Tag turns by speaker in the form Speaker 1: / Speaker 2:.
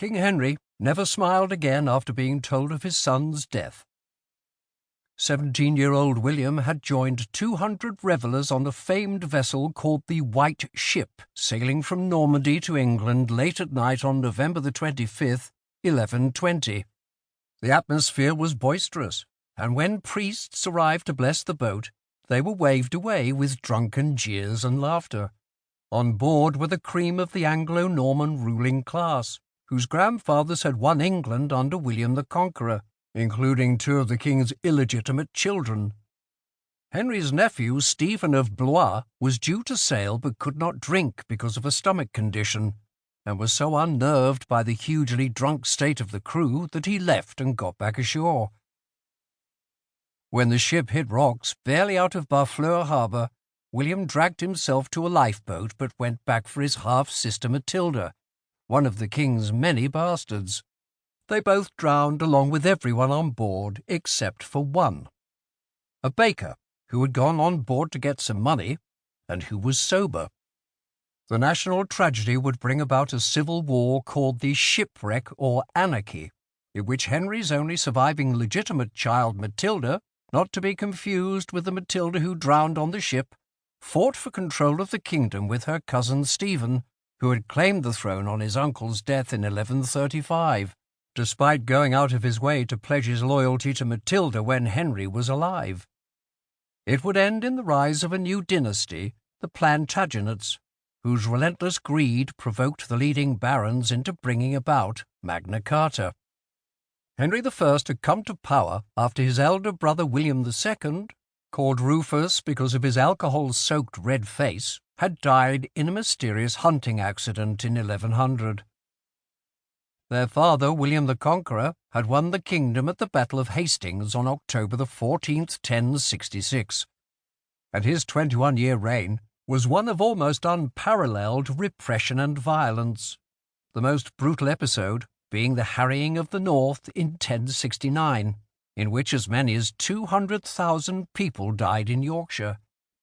Speaker 1: King Henry never smiled again after being told of his son's death. 17-year-old William had joined 200 revellers on the famed vessel called the White Ship, sailing from Normandy to England late at night on November the 25th, 1120. The atmosphere was boisterous, and when priests arrived to bless the boat, they were waved away with drunken jeers and laughter. On board were the cream of the Anglo-Norman ruling class, whose grandfathers had won England under William the Conqueror, including 2 of the king's illegitimate children. Henry's nephew, Stephen of Blois, was due to sail but could not drink because of a stomach condition, and was so unnerved by the hugely drunk state of the crew that he left and got back ashore. When the ship hit rocks barely out of Barfleur harbour, William dragged himself to a lifeboat but went back for his half-sister Matilda, one of the king's many bastards. They both drowned along with everyone on board except for one, a baker who had gone on board to get some money and who was sober. The national tragedy would bring about a civil war called the Shipwreck or Anarchy, in which Henry's only surviving legitimate child, Matilda, not to be confused with the Matilda who drowned on the ship, fought for control of the kingdom with her cousin Stephen, who had claimed the throne on his uncle's death in 1135. Despite going out of his way to pledge his loyalty to Matilda when Henry was alive. It would end in the rise of a new dynasty, the Plantagenets, whose relentless greed provoked the leading barons into bringing about Magna Carta. Henry I had come to power after his elder brother William II, called Rufus because of his alcohol-soaked red face, had died in a mysterious hunting accident in 1100. Their father, William the Conqueror, had won the kingdom at the Battle of Hastings on October the 14th, 1066, and his 21-year reign was one of almost unparalleled repression and violence, the most brutal episode being the harrying of the North in 1069, in which as many as 200,000 people died in Yorkshire.